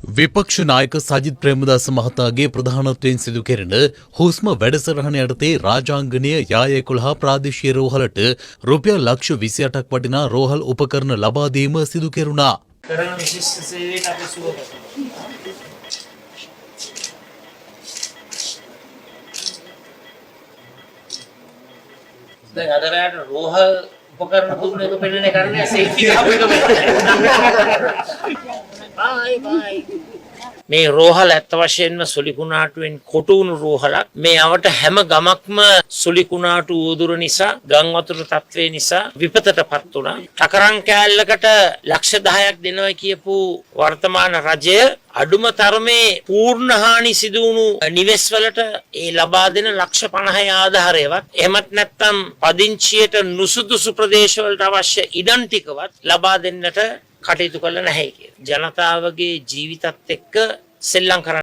විපක්ෂ නායක සජිත් ප්‍රේමදාස මහතාගේ ප්‍රධානත්වයෙන් සිදු කෙරෙන හුස්ම වැඩසටහන යටතේ රාජාංගනීය යාය-11 ප්‍රාදේශීය රෝහලට රුපියල් ලක්ෂ 28ක් වටිනා රෝහල් උපකරණ ලබා දීම සිදු කෙරුණා. කරන විශිෂ්ට සේවයට අපි සුබ කරනවා. දැන් අද රාට රෝහල් උපකරණ දුන්න එක පෙන්නන්නේ කරන්නේ සේෆ්ටි ගාපු එක බයි. මේ රෝහල් ඇත්ත වශයෙන්ම සුලිකුණාටුවෙන් කොටු වුණු රෝහලක්. මේ අවට හැම ගමක්ම සුලිකුණාටු උදුර නිසා, ගම් වතුර තත්ත්වය නිසා විපතටපත් වුණා. ටකරන් කෑල්ලකට ලක්ෂ 10ක් දෙනවා කියපු වර්තමාන රජය අඩුම තරමේ පූර්ණ හානි සිදු වුණු නිවෙස් වලට ඒ ලබා දෙන ලක්ෂ 50 ආධාරයවත් එහෙමත් නැත්නම් පදිංචියට නුසුදුසු ප්‍රදේශ වලට අවශ්‍ය ඉඩම් ටිකවත් ලබා දෙන්නට කටයුතු කළ නැහැ කියලා. ජනතාවගේ ජීවිතත් එක්ක සෙල්ලම් කරන්න